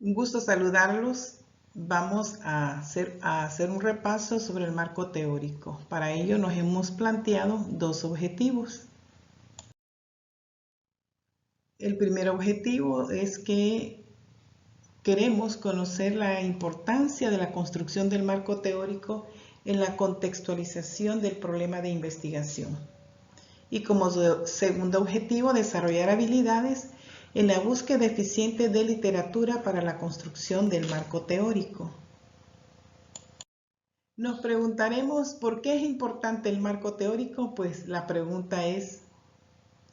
Un gusto saludarlos. Vamos a hacer un repaso sobre el marco teórico. Para ello nos hemos planteado dos objetivos. El primer objetivo es que queremos conocer la importancia de la construcción del marco teórico en la contextualización del problema de investigación. Y como segundo objetivo, desarrollar habilidades en la búsqueda eficiente de literatura para la construcción del marco teórico. Nos preguntaremos por qué es importante el marco teórico. Pues la pregunta es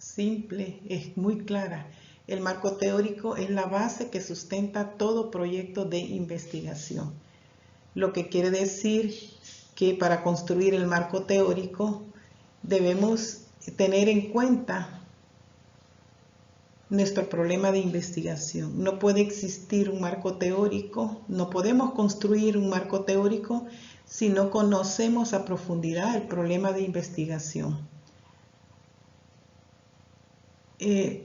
simple, es muy clara. El marco teórico es la base que sustenta todo proyecto de investigación. Lo que quiere decir que para construir el marco teórico debemos tener en cuenta nuestro problema de investigación. No puede existir un marco teórico, no podemos construir un marco teórico si no conocemos a profundidad el problema de investigación.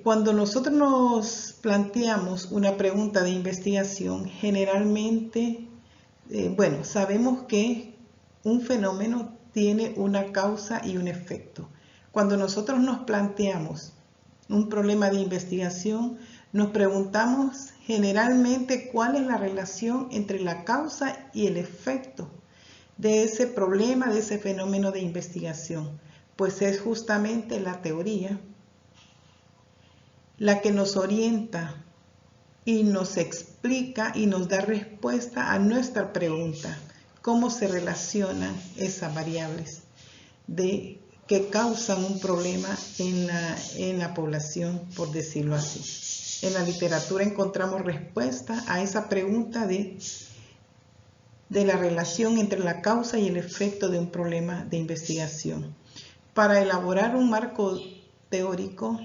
Cuando nosotros nos planteamos una pregunta de investigación, generalmente, sabemos que un fenómeno tiene una causa y un efecto. Cuando nosotros nos planteamos un problema de investigación, nos preguntamos generalmente cuál es la relación entre la causa y el efecto de ese problema, de ese fenómeno de investigación. Pues es justamente la teoría la que nos orienta y nos explica y nos da respuesta a nuestra pregunta: ¿cómo se relacionan esas variables que causan un problema en la población, por decirlo así? En la literatura encontramos respuesta a esa pregunta de la relación entre la causa y el efecto de un problema de investigación. Para elaborar un marco teórico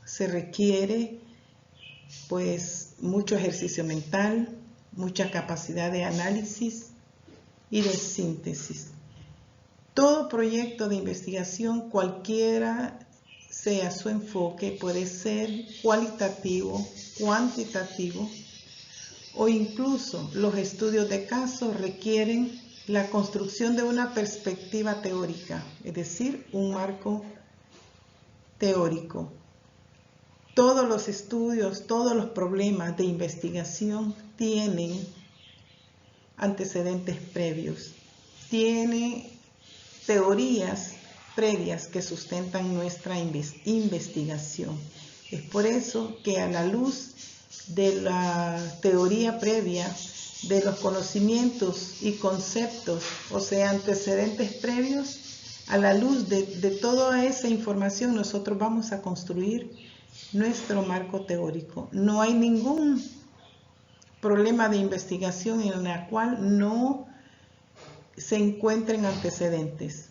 se requiere mucho ejercicio mental, mucha capacidad de análisis y de síntesis. Todo proyecto de investigación, cualquiera sea su enfoque, puede ser cualitativo, cuantitativo, o incluso los estudios de caso requieren la construcción de una perspectiva teórica, es decir, un marco teórico. Todos los estudios, todos los problemas de investigación tienen antecedentes previos, tienen teorías previas que sustentan nuestra investigación. Es por eso que a la luz de la teoría previa, de los conocimientos y conceptos, o sea, antecedentes previos, a la luz de toda esa información nosotros vamos a construir nuestro marco teórico. No hay ningún problema de investigación en el cual no se encuentren antecedentes.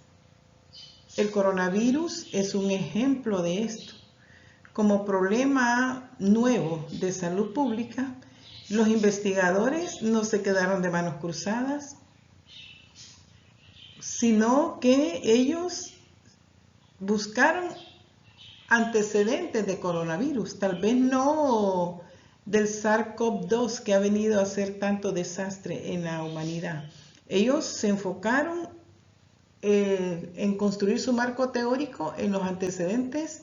El coronavirus es un ejemplo de esto. Como problema nuevo de salud pública, los investigadores no se quedaron de manos cruzadas, sino que ellos buscaron antecedentes de coronavirus, tal vez no del SARS-CoV-2 que ha venido a hacer tanto desastre en la humanidad. Ellos se enfocaron en construir su marco teórico en los antecedentes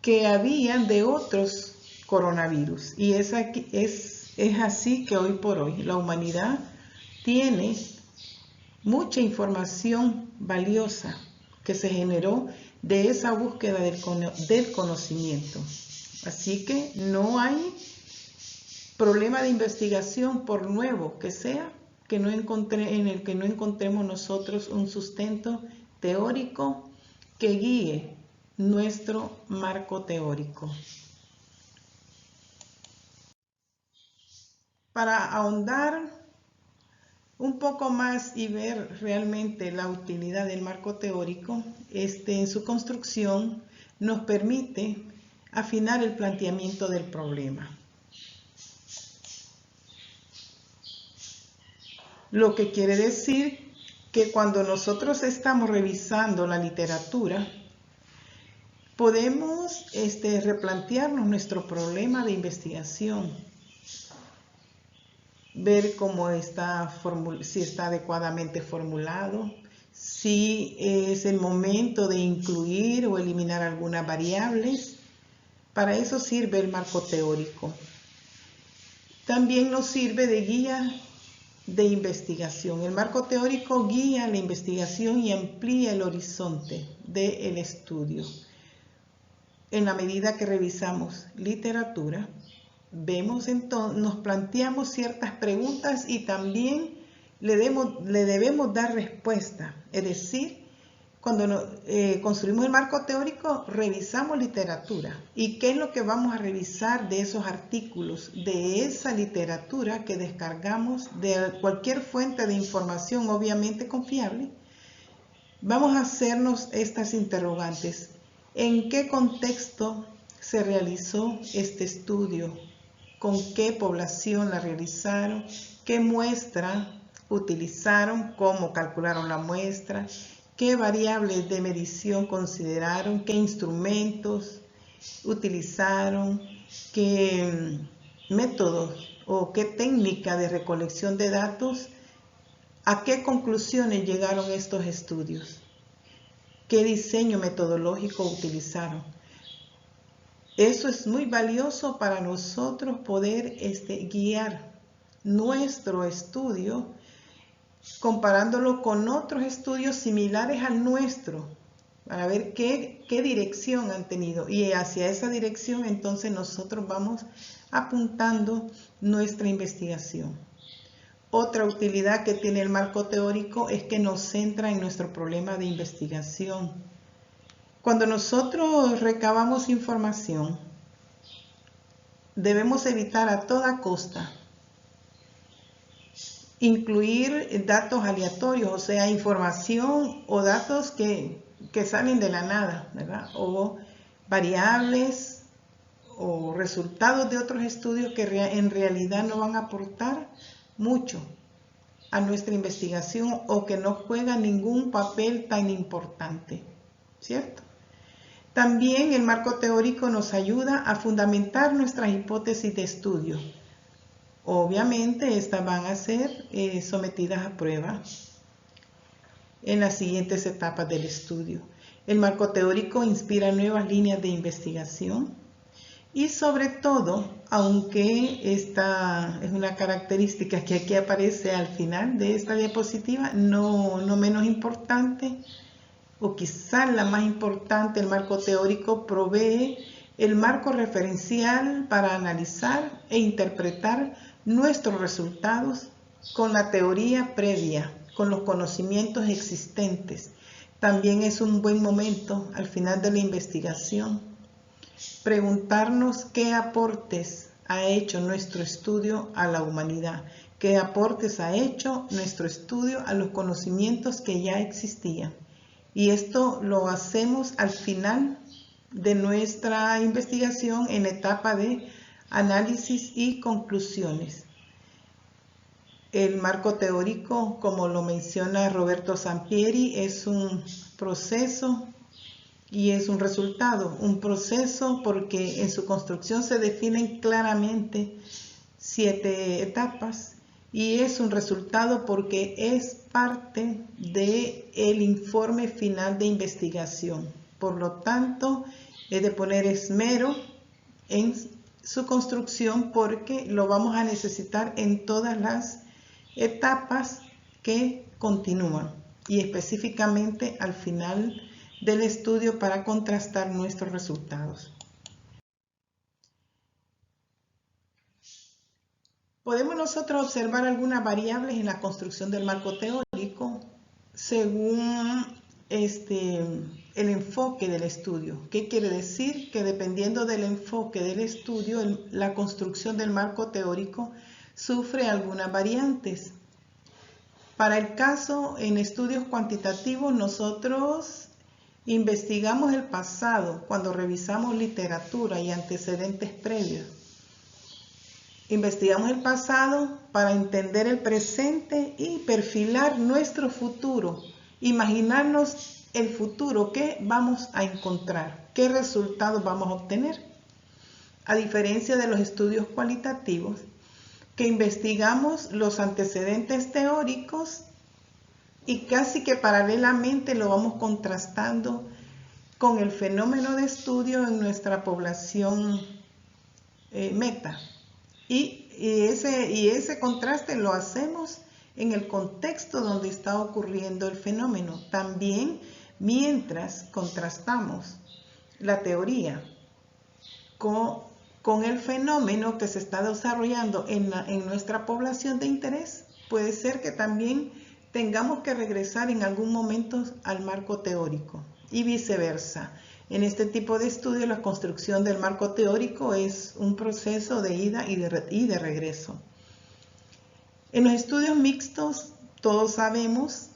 que habían de otros coronavirus. Y es así que hoy por hoy la humanidad tiene mucha información valiosa que se generó de esa búsqueda del conocimiento. Así que no hay problema de investigación, por nuevo que sea, en el que no encontremos nosotros un sustento teórico que guíe nuestro marco teórico. Para ahondar un poco más y ver realmente la utilidad del marco teórico, en su construcción nos permite afinar el planteamiento del problema. Lo que quiere decir que cuando nosotros estamos revisando la literatura, podemos replantearnos nuestro problema de investigación, ver cómo está, si está adecuadamente formulado, si es el momento de incluir o eliminar algunas variables. Para eso sirve el marco teórico. También nos sirve de guía de investigación. El marco teórico guía la investigación y amplía el horizonte del estudio. En la medida que revisamos literatura, vemos entonces, nos planteamos ciertas preguntas y también le debemos dar respuesta. Es decir, cuando construimos el marco teórico, revisamos literatura. ¿Y qué es lo que vamos a revisar de esos artículos, de esa literatura que descargamos de cualquier fuente de información, obviamente confiable? Vamos a hacernos estas interrogantes. ¿En qué contexto se realizó este estudio? ¿Con qué población la realizaron? ¿Qué muestra utilizaron? ¿Cómo calcularon la muestra? ¿Qué variables de medición consideraron? ¿Qué instrumentos utilizaron? ¿Qué métodos o qué técnica de recolección de datos? ¿A qué conclusiones llegaron estos estudios? ¿Qué diseño metodológico utilizaron? Eso es muy valioso para nosotros poder guiar nuestro estudio comparándolo con otros estudios similares al nuestro para ver qué dirección han tenido, y hacia esa dirección entonces nosotros vamos apuntando nuestra investigación. Otra utilidad que tiene el marco teórico es que nos centra en nuestro problema de investigación. Cuando nosotros recabamos información, debemos evitar a toda costa incluir datos aleatorios, o sea, información o datos que salen de la nada, ¿verdad? O variables o resultados de otros estudios que en realidad no van a aportar mucho a nuestra investigación o que no juegan ningún papel tan importante, ¿cierto? También el marco teórico nos ayuda a fundamentar nuestras hipótesis de estudio. Obviamente estas van a ser sometidas a prueba en las siguientes etapas del estudio. El marco teórico inspira nuevas líneas de investigación y sobre todo, aunque esta es una característica que aquí aparece al final de esta diapositiva, no menos importante, o quizás la más importante, el marco teórico provee el marco referencial para analizar e interpretar nuestros resultados con la teoría previa, con los conocimientos existentes. También es un buen momento al final de la investigación preguntarnos qué aportes ha hecho nuestro estudio a la humanidad, qué aportes ha hecho nuestro estudio a los conocimientos que ya existían. Y esto lo hacemos al final de nuestra investigación en etapa de análisis y conclusiones. El marco teórico, como lo menciona Roberto Sampieri, es un proceso y es un resultado. Un proceso porque en su construcción se definen claramente 7 etapas, y es un resultado porque es parte del informe final de investigación. Por lo tanto, es de poner esmero en su construcción porque lo vamos a necesitar en todas las etapas que continúan y específicamente al final del estudio para contrastar nuestros resultados. Podemos nosotros observar algunas variables en la construcción del marco teórico según el enfoque del estudio. ¿Qué quiere decir? Que dependiendo del enfoque del estudio, la construcción del marco teórico sufre algunas variantes. Para el caso, en estudios cuantitativos, nosotros investigamos el pasado cuando revisamos literatura y antecedentes previos. Investigamos el pasado para entender el presente y perfilar nuestro futuro, imaginarnos el futuro, qué vamos a encontrar, qué resultados vamos a obtener. A diferencia de los estudios cualitativos, que investigamos los antecedentes teóricos y casi que paralelamente lo vamos contrastando con el fenómeno de estudio en nuestra población meta. Y ese contraste lo hacemos en el contexto donde está ocurriendo el fenómeno. También mientras contrastamos la teoría con el fenómeno que se está desarrollando en nuestra población de interés, puede ser que también tengamos que regresar en algún momento al marco teórico y viceversa. En este tipo de estudios, la construcción del marco teórico es un proceso de ida y de regreso. En los estudios mixtos, todos sabemos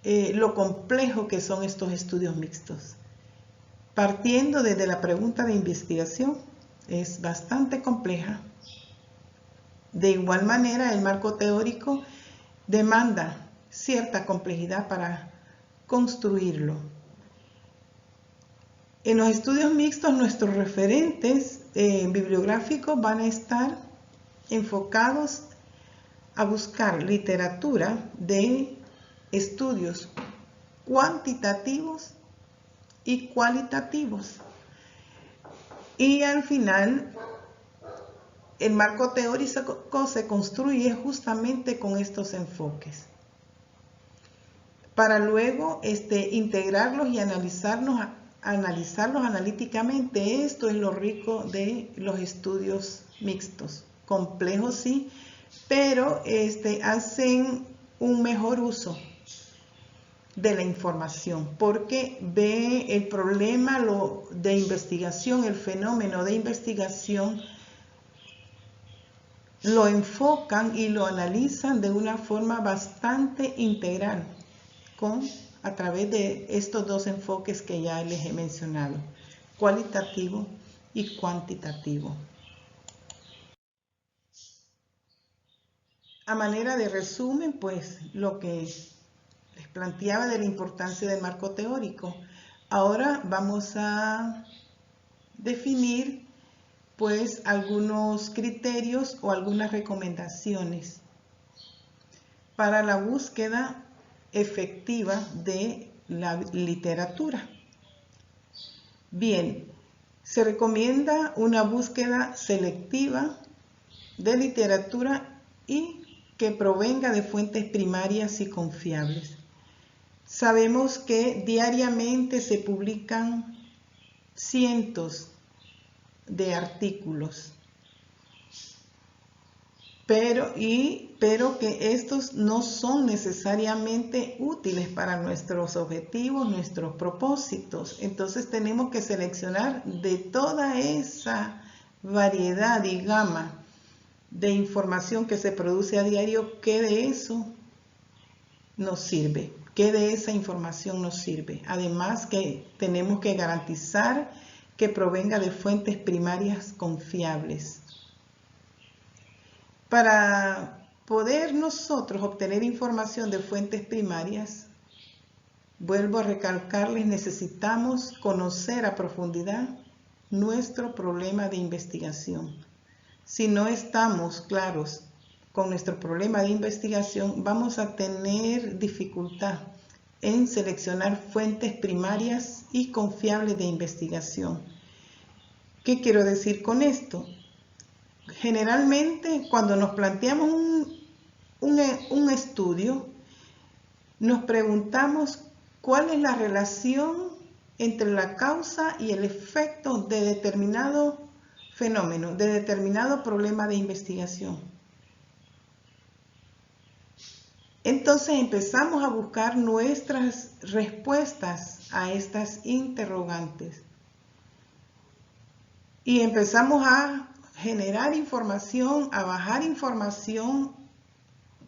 lo complejo que son estos estudios mixtos. Partiendo desde la pregunta de investigación, es bastante compleja. De igual manera, el marco teórico demanda cierta complejidad para construirlo. En los estudios mixtos, nuestros referentes bibliográficos van a estar enfocados a buscar literatura de estudios cuantitativos y cualitativos. Y al final, el marco teórico se construye justamente con estos enfoques, para luego integrarlos y analizarlos analíticamente. Esto es lo rico de los estudios mixtos, complejos sí, pero hacen un mejor uso de la información, porque ve el problema de investigación, el fenómeno de investigación, lo enfocan y lo analizan de una forma bastante integral, a través de estos dos enfoques que ya les he mencionado, cualitativo y cuantitativo. A manera de resumen, pues lo que les planteaba de la importancia del marco teórico. Ahora vamos a definir pues algunos criterios o algunas recomendaciones para la búsqueda efectiva de la literatura. Bien, se recomienda una búsqueda selectiva de literatura y que provenga de fuentes primarias y confiables. Sabemos que diariamente se publican cientos de artículos, pero que estos no son necesariamente útiles para nuestros objetivos, nuestros propósitos. Entonces tenemos que seleccionar de toda esa variedad y gama de información que se produce a diario, qué de eso nos sirve, qué de esa información nos sirve. Además que tenemos que garantizar que provenga de fuentes primarias confiables. Para poder nosotros obtener información de fuentes primarias, vuelvo a recalcarles, necesitamos conocer a profundidad nuestro problema de investigación. Si no estamos claros con nuestro problema de investigación, vamos a tener dificultad en seleccionar fuentes primarias y confiables de investigación. ¿Qué quiero decir con esto? Generalmente, cuando nos planteamos un estudio, nos preguntamos cuál es la relación entre la causa y el efecto de determinado fenómeno, de determinado problema de investigación. Entonces empezamos a buscar nuestras respuestas a estas interrogantes y empezamos a generar información, a bajar información.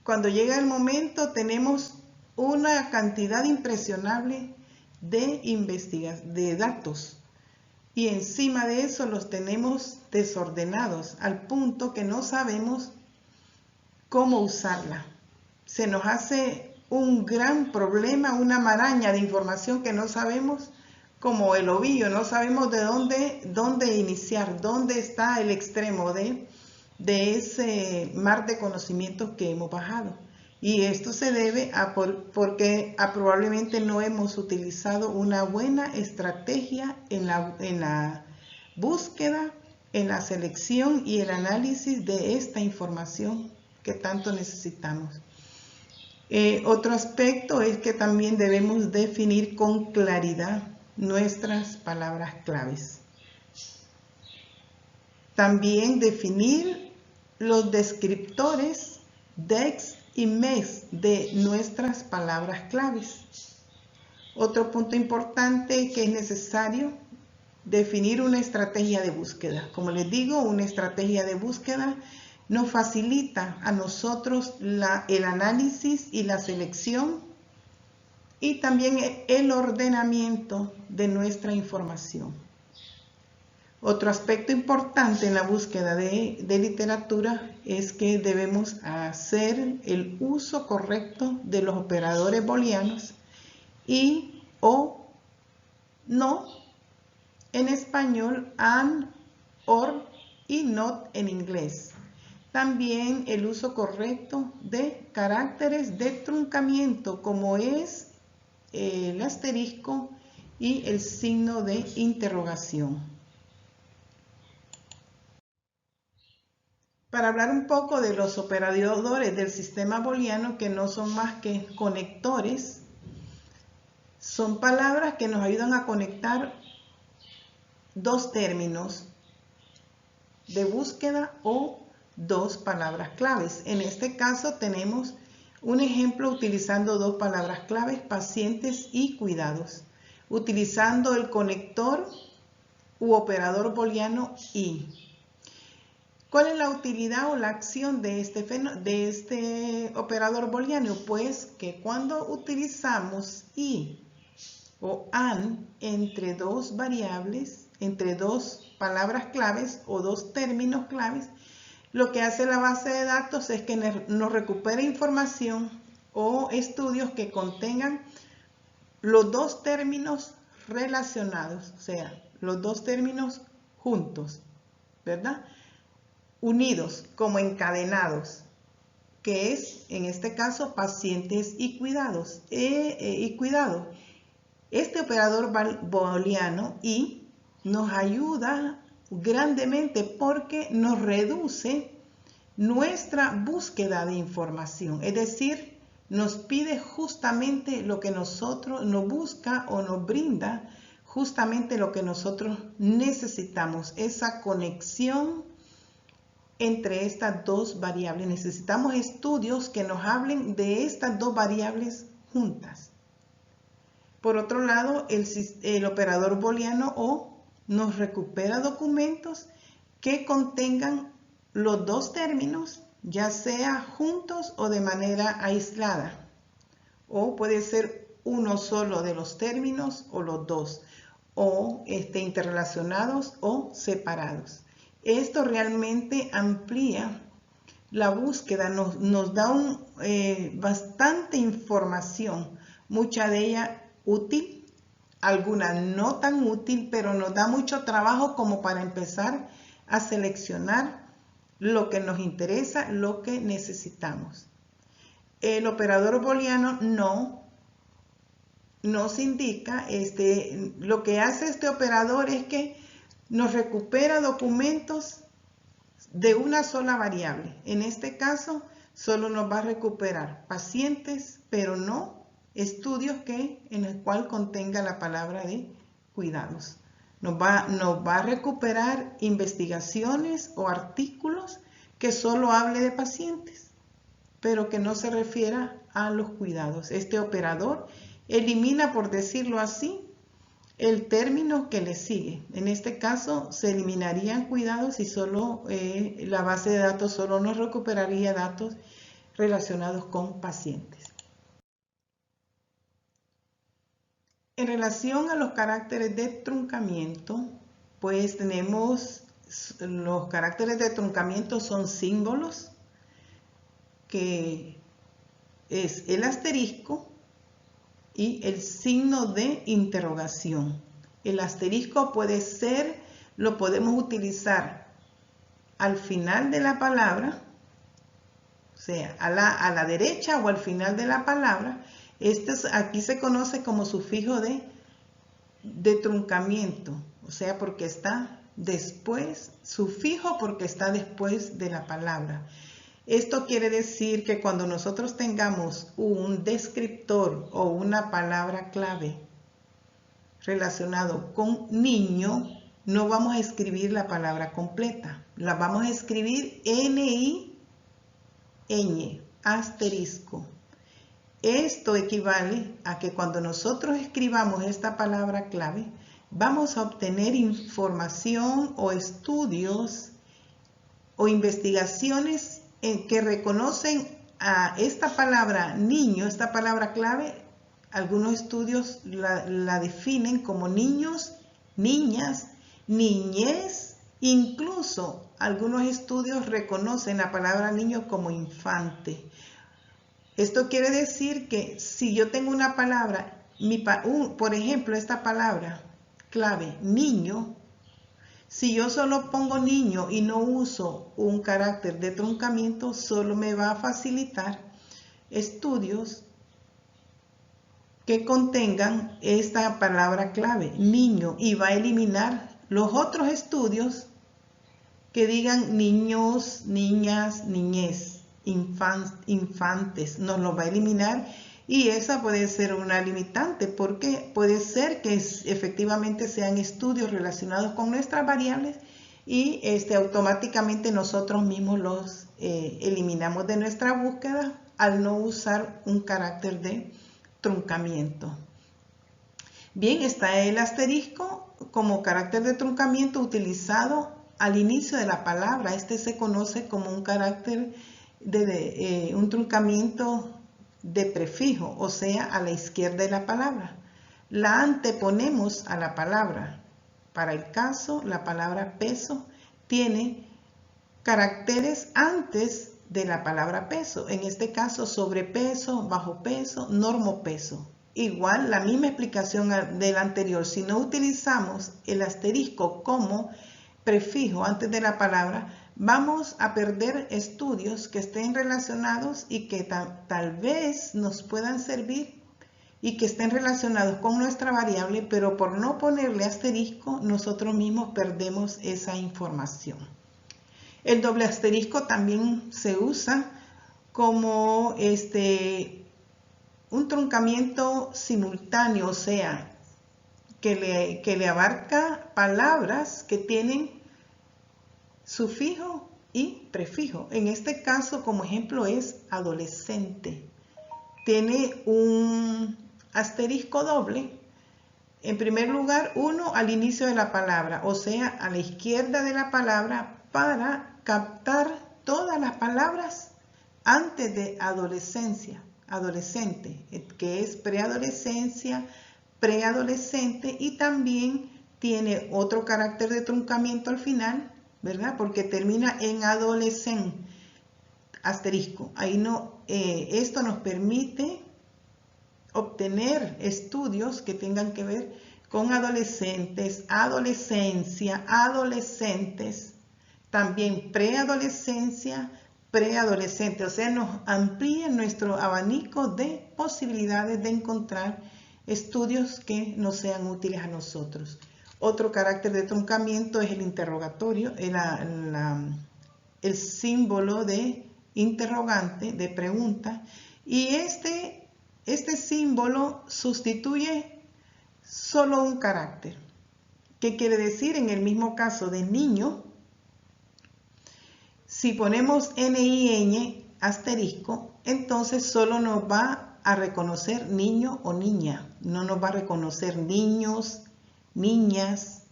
Cuando llega el momento tenemos una cantidad impresionable de datos y encima de eso los tenemos desordenados al punto que no sabemos cómo usarla. Se nos hace un gran problema, una maraña de información que no sabemos, como el ovillo, no sabemos de dónde iniciar, dónde está el extremo de ese mar de conocimientos que hemos bajado. Y esto se debe a porque probablemente no hemos utilizado una buena estrategia en la búsqueda, en la selección y el análisis de esta información que tanto necesitamos. Otro aspecto es que también debemos definir con claridad nuestras palabras claves. También definir los descriptores DEX y MEX de nuestras palabras claves. Otro punto importante que es necesario definir una estrategia de búsqueda. Como les digo, una estrategia de búsqueda nos facilita a nosotros el análisis y la selección y también el ordenamiento de nuestra información. Otro aspecto importante en la búsqueda de literatura es que debemos hacer el uso correcto de los operadores booleanos y o no en español, and, or y not en inglés. También el uso correcto de caracteres de truncamiento como es el asterisco y el signo de interrogación. Para hablar un poco de los operadores del sistema booleano, que no son más que conectores, son palabras que nos ayudan a conectar dos términos de búsqueda o dos palabras claves. En este caso tenemos un ejemplo utilizando dos palabras claves, pacientes y cuidados, utilizando el conector u operador booleano y. ¿Cuál es la utilidad o la acción de este operador booleano? Pues que cuando utilizamos y o and entre dos variables, entre dos palabras claves o dos términos claves, lo que hace la base de datos es que nos recupera información o estudios que contengan los dos términos relacionados, o sea, los dos términos juntos, ¿verdad? Unidos como encadenados, que es en este caso pacientes y cuidados cuidado. Este operador booleano y nos ayuda grandemente porque nos reduce nuestra búsqueda de información, es decir, nos pide justamente lo que nosotros nos busca o nos brinda justamente lo que nosotros necesitamos, esa conexión entre estas dos variables. Necesitamos estudios que nos hablen de estas dos variables juntas. Por otro lado, el operador booleano o nos recupera documentos que contengan los dos términos, ya sea juntos o de manera aislada. O puede ser uno solo de los términos o los dos, o interrelacionados o separados. Esto realmente amplía la búsqueda, nos da bastante información, mucha de ella útil, alguna no tan útil, pero nos da mucho trabajo como para empezar a seleccionar lo que nos interesa, lo que necesitamos. El operador booleano no nos indica, lo que hace este operador es que nos recupera documentos de una sola variable. En este caso, solo nos va a recuperar pacientes, pero no estudios en el cual contenga la palabra de cuidados. Nos va a recuperar investigaciones o artículos que solo hable de pacientes, pero que no se refiera a los cuidados. Este operador elimina, por decirlo así, el término que le sigue. En este caso se eliminarían cuidados y solo la base de datos solo nos recuperaría datos relacionados con pacientes. En relación a los caracteres de truncamiento, pues tenemos los caracteres de truncamiento son símbolos que es el asterisco y el signo de interrogación. El asterisco lo podemos utilizar al final de la palabra, o sea, a la derecha o al final de la palabra. Aquí se conoce como sufijo de truncamiento, o sea, porque está después, sufijo porque está después de la palabra. Esto quiere decir que cuando nosotros tengamos un descriptor o una palabra clave relacionado con niño, no vamos a escribir la palabra completa, la vamos a escribir N-I-Ñ, asterisco. Esto equivale a que cuando nosotros escribamos esta palabra clave, vamos a obtener información o estudios o investigaciones que reconocen a esta palabra niño, esta palabra clave. Algunos estudios la definen como niños, niñas, niñez. Incluso algunos estudios reconocen la palabra niño como infante. Esto quiere decir que si yo tengo una palabra, por ejemplo, esta palabra clave, niño, si yo solo pongo niño y no uso un carácter de truncamiento, solo me va a facilitar estudios que contengan esta palabra clave, niño, y va a eliminar los otros estudios que digan niños, niñas, niñez, infantes, nos lo va a eliminar, y esa puede ser una limitante porque puede ser que efectivamente sean estudios relacionados con nuestras variables y automáticamente nosotros mismos los eliminamos de nuestra búsqueda al no usar un carácter de truncamiento. Bien, está el asterisco como carácter de truncamiento utilizado al inicio de la palabra. Este se conoce como un carácter un truncamiento de prefijo, o sea, a la izquierda de la palabra. La anteponemos a la palabra. Para el caso, la palabra peso tiene caracteres antes de la palabra peso. En este caso, sobrepeso, bajo peso, normopeso. Igual, la misma explicación del anterior. Si no utilizamos el asterisco como prefijo antes de la palabra, vamos a perder estudios que estén relacionados y que tal vez nos puedan servir y que estén relacionados con nuestra variable, pero por no ponerle asterisco, nosotros mismos perdemos esa información. El doble asterisco también se usa como un truncamiento simultáneo, o sea, que le abarca palabras que tienen sufijo y prefijo. En este caso, como ejemplo, es adolescente. Tiene un asterisco doble. En primer lugar, uno al inicio de la palabra, o sea, a la izquierda de la palabra, para captar todas las palabras antes de adolescencia, adolescente, que es preadolescencia, preadolescente, y también tiene otro carácter de truncamiento al final, ¿verdad? Porque termina en adolescente, asterisco. Ahí no, esto nos permite obtener estudios que tengan que ver con adolescentes, adolescencia, adolescentes, también preadolescencia, preadolescente. O sea, nos amplía nuestro abanico de posibilidades de encontrar estudios que nos sean útiles a nosotros. Otro carácter de truncamiento es el interrogatorio, el símbolo de interrogante, de pregunta, y este símbolo sustituye solo un carácter. ¿Qué quiere decir? En el mismo caso de niño, si ponemos N-I-Ñ asterisco, entonces solo nos va a reconocer niño o niña, no nos va a reconocer niños, niñas,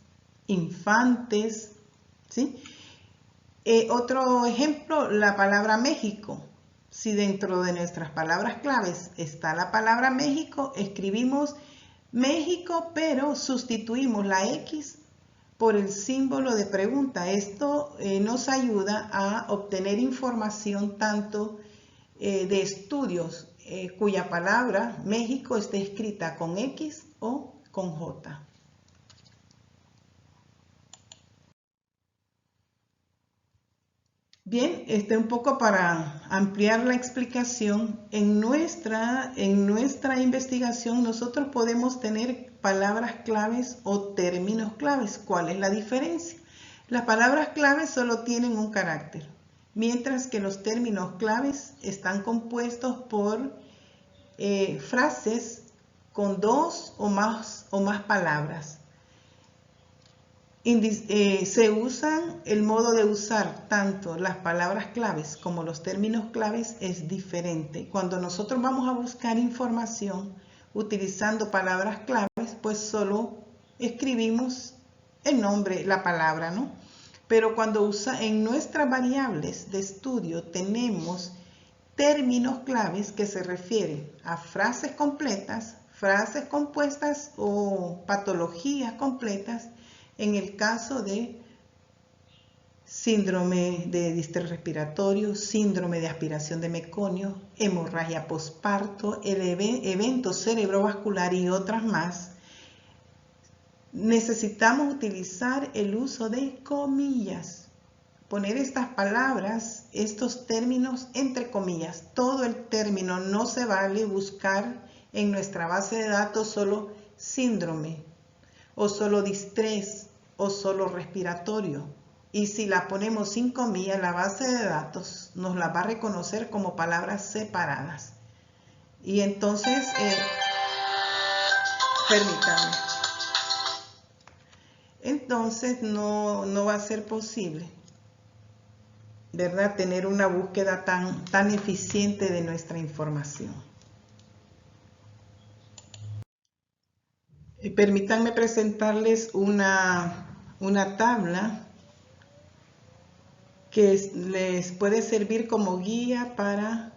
infantes, ¿sí? Otro ejemplo, la palabra México. Si dentro de nuestras palabras claves está la palabra México, escribimos México, pero sustituimos la X por el símbolo de pregunta. Esto nos ayuda a obtener información tanto de estudios cuya palabra México esté escrita con X o con J. Bien, un poco para ampliar la explicación, en nuestra investigación nosotros podemos tener palabras claves o términos claves. ¿Cuál es la diferencia? Las palabras claves solo tienen un carácter, mientras que los términos claves están compuestos por frases con dos o más palabras. El modo de usar tanto las palabras claves como los términos claves es diferente. Cuando nosotros vamos a buscar información utilizando palabras claves, pues solo escribimos el nombre, la palabra, ¿no? Pero cuando en nuestras variables de estudio tenemos términos claves que se refieren a frases completas, frases compuestas o patologías completas. En el caso de síndrome de distrés respiratorio, síndrome de aspiración de meconio, hemorragia posparto, el evento cerebrovascular y otras más, necesitamos utilizar el uso de comillas. Poner estas palabras, estos términos entre comillas. Todo el término, no se vale buscar en nuestra base de datos solo síndrome, o solo distrés, o solo respiratorio. Y si la ponemos sin comillas, la base de datos nos la va a reconocer como palabras separadas. Y entonces, permítanme. Entonces no va a ser posible, ¿verdad?, tener una búsqueda tan eficiente de nuestra información. Permítanme presentarles una tabla que les puede servir como guía para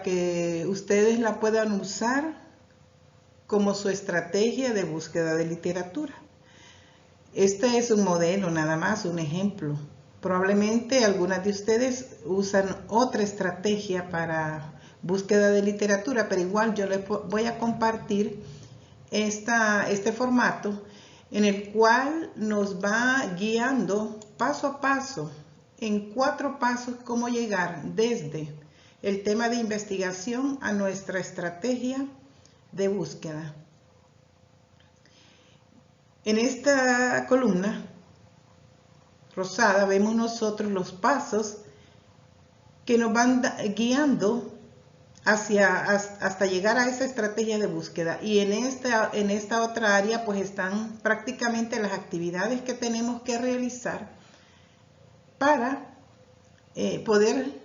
que ustedes la puedan usar como su estrategia de búsqueda de literatura. Este es un modelo, nada más, un ejemplo. Probablemente algunas de ustedes usan otra estrategia para búsqueda de literatura, pero igual yo les voy a compartir este formato en el cual nos va guiando paso a paso, en 4 pasos, cómo llegar desde el tema de investigación a nuestra estrategia de búsqueda. En esta columna rosada vemos nosotros los pasos que nos van guiando hasta llegar a esa estrategia de búsqueda. Y en esta otra área pues están prácticamente las actividades que tenemos que realizar para poder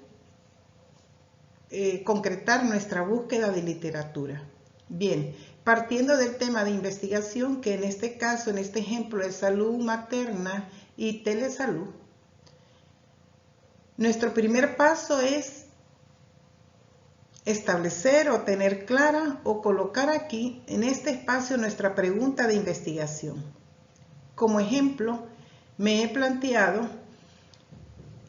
concretar nuestra búsqueda de literatura. Bien, partiendo del tema de investigación, que en este caso, en este ejemplo, es salud materna y telesalud, nuestro primer paso es establecer o tener clara o colocar aquí en este espacio nuestra pregunta de investigación. Como ejemplo, me he planteado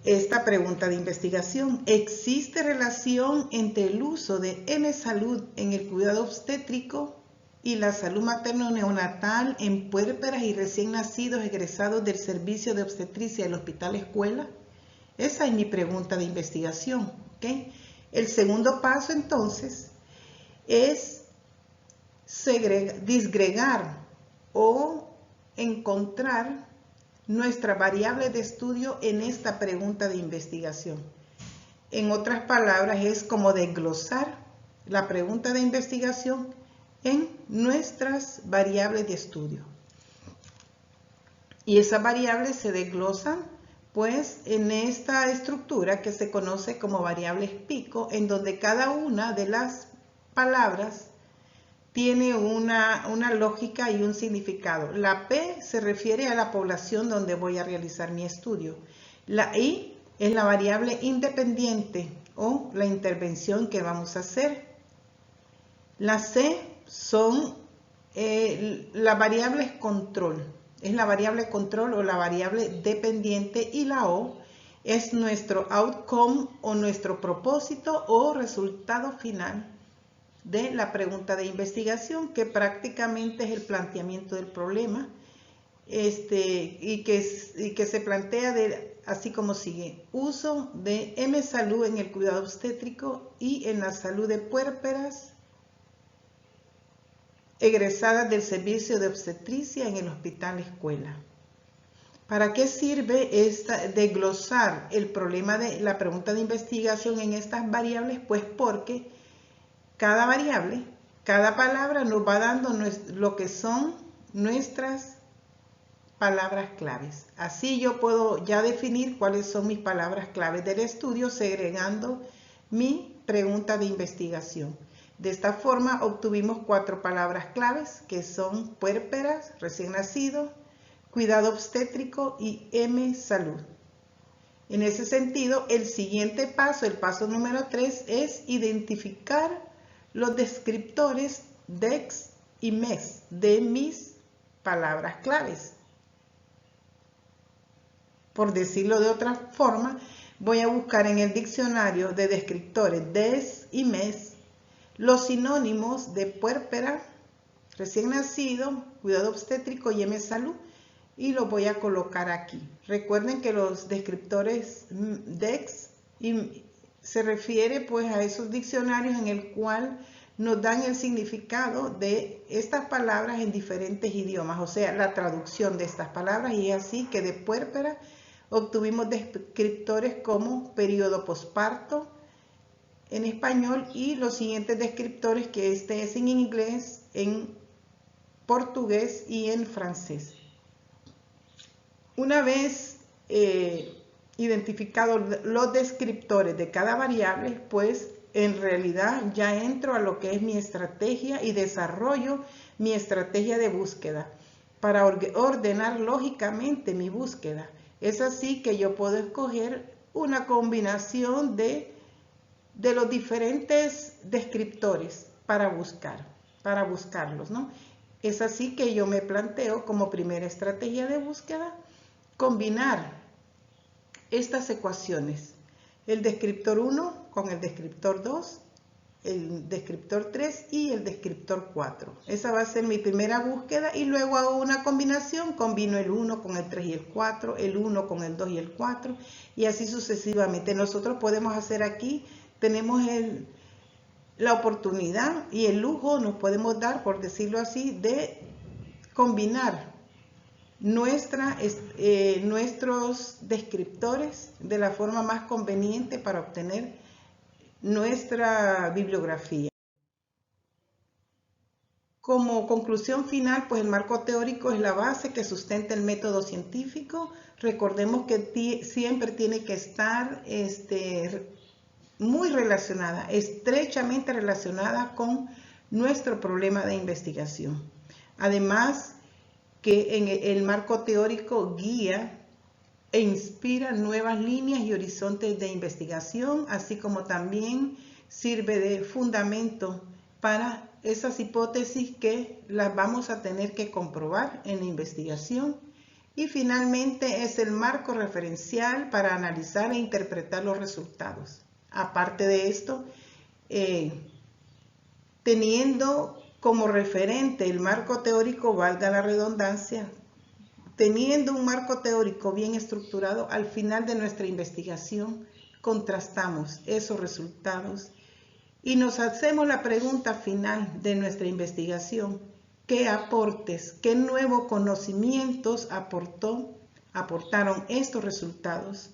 esta pregunta de investigación: ¿existe relación entre el uso de M-Salud en el cuidado obstétrico y la salud materno-neonatal en puérperas y recién nacidos egresados del servicio de obstetricia del Hospital Escuela? Esa es mi pregunta de investigación, ¿ok? El segundo paso entonces es disgregar o encontrar nuestra variable de estudio en esta pregunta de investigación. En otras palabras, es como desglosar la pregunta de investigación en nuestras variables de estudio. Y esas variables se desglosan pues en esta estructura que se conoce como variables pico, en donde cada una de las palabras tiene una lógica y un significado. La P se refiere a la población donde voy a realizar mi estudio. La I es la variable independiente o la intervención que vamos a hacer. La C son las variables control. Es la variable control o la variable dependiente, y la O es nuestro outcome o nuestro propósito o resultado final de la pregunta de investigación, que prácticamente es el planteamiento del problema, y que se plantea así como sigue: uso de M-Salud en el cuidado obstétrico y en la salud de puérperas egresadas del servicio de obstetricia en el hospital escuela. ¿Para qué sirve desglosar el problema de la pregunta de investigación en estas variables? Pues porque cada variable, cada palabra nos va dando lo que son nuestras palabras claves. Así yo puedo ya definir cuáles son mis palabras claves del estudio segregando mi pregunta de investigación. De esta forma obtuvimos 4 palabras claves, que son puérperas, recién nacido, cuidado obstétrico y M-Salud. En ese sentido, el siguiente paso, el paso número 3, es identificar los descriptores DEX y MEX de mis palabras claves. Por decirlo de otra forma, voy a buscar en el diccionario de descriptores DEX y MEX los sinónimos de puérpera, recién nacido, cuidado obstétrico y M-Salud, y los voy a colocar aquí. Recuerden que los descriptores DEX se refiere pues a esos diccionarios en el cual nos dan el significado de estas palabras en diferentes idiomas, o sea, la traducción de estas palabras, y es así que de puérpera obtuvimos descriptores como periodo posparto en español y los siguientes descriptores, que este es en inglés, en portugués y en francés. Una vez identificados los descriptores de cada variable, pues en realidad ya entro a lo que es mi estrategia y desarrollo mi estrategia de búsqueda para ordenar lógicamente mi búsqueda. Es así que yo puedo escoger una combinación de los diferentes descriptores para buscarlos, ¿no? Es así que yo me planteo como primera estrategia de búsqueda combinar estas ecuaciones: el descriptor 1 con el descriptor 2, el descriptor 3 y el descriptor 4. Esa va a ser mi primera búsqueda, y luego hago una combinación, combino el 1 con el 3 y el 4, el 1 con el 2 y el 4, y así sucesivamente. Nosotros podemos hacer aquí, tenemos la oportunidad y el lujo, nos podemos dar, por decirlo así, de combinar nuestros descriptores de la forma más conveniente para obtener nuestra bibliografía. Como conclusión final, pues el marco teórico es la base que sustenta el método científico. Recordemos que siempre tiene que estar muy relacionada, estrechamente relacionada con nuestro problema de investigación. Además, que en el marco teórico guía e inspira nuevas líneas y horizontes de investigación, así como también sirve de fundamento para esas hipótesis que las vamos a tener que comprobar en la investigación. Y finalmente es el marco referencial para analizar e interpretar los resultados. Aparte de esto, teniendo como referente el marco teórico, valga la redundancia, teniendo un marco teórico bien estructurado, al final de nuestra investigación contrastamos esos resultados y nos hacemos la pregunta final de nuestra investigación: ¿qué aportes, qué nuevos conocimientos aportaron estos resultados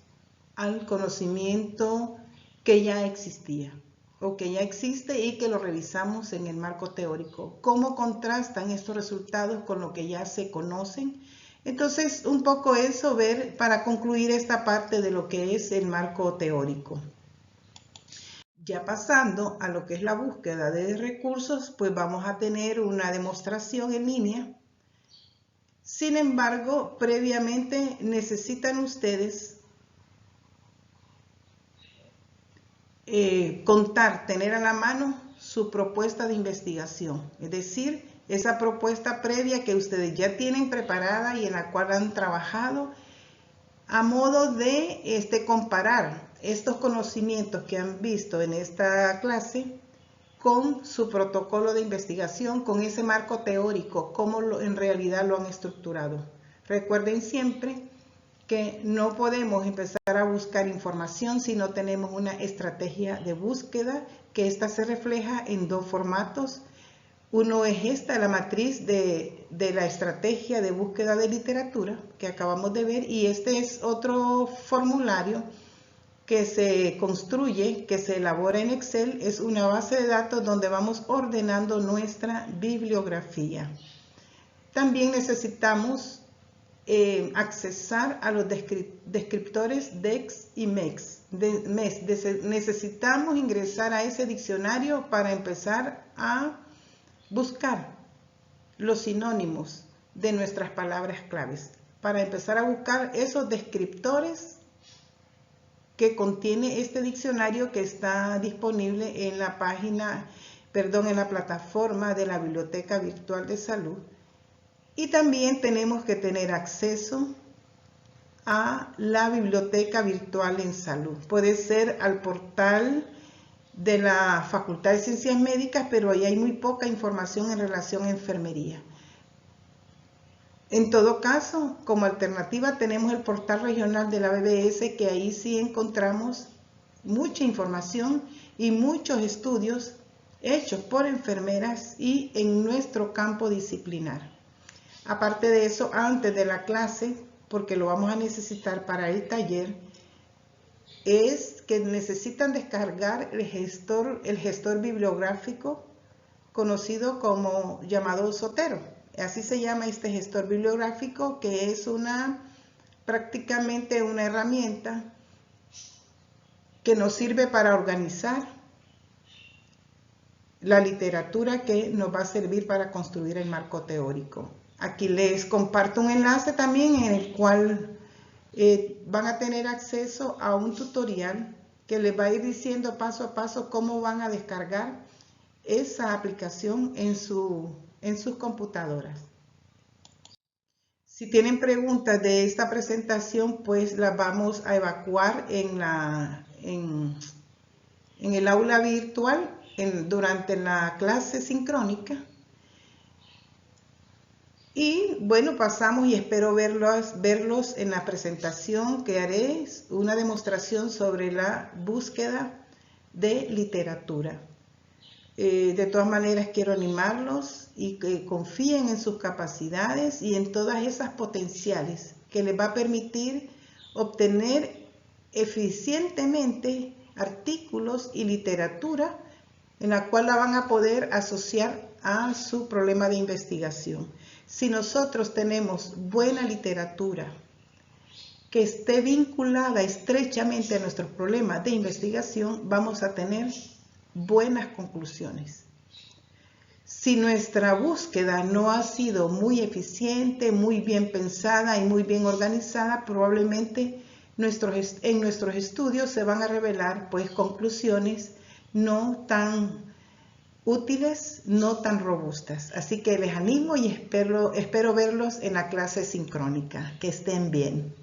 al conocimiento que ya existía o que ya existe y que lo revisamos en el marco teórico? ¿Cómo contrastan estos resultados con lo que ya se conocen? Entonces, un poco eso, ver para concluir esta parte de lo que es el marco teórico. Ya pasando a lo que es la búsqueda de recursos, pues vamos a tener una demostración en línea. Sin embargo, previamente necesitan ustedes tener a la mano su propuesta de investigación, es decir, esa propuesta previa que ustedes ya tienen preparada y en la cual han trabajado a modo de comparar estos conocimientos que han visto en esta clase con su protocolo de investigación, con ese marco teórico, cómo en realidad lo han estructurado. Recuerden siempre que no podemos empezar a buscar información si no tenemos una estrategia de búsqueda, que esta se refleja en dos formatos. Uno es esta, la matriz de la estrategia de búsqueda de literatura que acabamos de ver, y este es otro formulario que se construye, que se elabora en Excel. Es una base de datos donde vamos ordenando nuestra bibliografía. También necesitamos accesar a los descriptores DEX y MEX. Necesitamos ingresar a ese diccionario para empezar a buscar los sinónimos de nuestras palabras claves, para empezar a buscar esos descriptores que contiene este diccionario, que está disponible en la página, en la plataforma de la Biblioteca Virtual de Salud. Y también tenemos que tener acceso a la Biblioteca Virtual en Salud. Puede ser al portal de la Facultad de Ciencias Médicas, pero ahí hay muy poca información en relación a enfermería. En todo caso, como alternativa tenemos el portal regional de la BBS, que ahí sí encontramos mucha información y muchos estudios hechos por enfermeras y en nuestro campo disciplinar. Aparte de eso, antes de la clase, porque lo vamos a necesitar para el taller, es que necesitan descargar el gestor bibliográfico conocido como llamado Zotero. Así se llama este gestor bibliográfico, que es prácticamente una herramienta que nos sirve para organizar la literatura que nos va a servir para construir el marco teórico. Aquí les comparto un enlace también en el cual van a tener acceso a un tutorial que les va a ir diciendo paso a paso cómo van a descargar esa aplicación en sus computadoras. Si tienen preguntas de esta presentación, pues las vamos a evacuar en el aula virtual durante la clase sincrónica. Y bueno, pasamos y espero verlos en la presentación que haré, una demostración sobre la búsqueda de literatura. De todas maneras, quiero animarlos y que confíen en sus capacidades y en todas esas potenciales que les va a permitir obtener eficientemente artículos y literatura en la cual la van a poder asociar a su problema de investigación. Si nosotros tenemos buena literatura que esté vinculada estrechamente a nuestros problemas de investigación, vamos a tener buenas conclusiones. Si nuestra búsqueda no ha sido muy eficiente, muy bien pensada y muy bien organizada, probablemente en nuestros estudios se van a revelar pues conclusiones no tan útiles, no tan robustas. Así que les animo y espero verlos en la clase sincrónica. Que estén bien.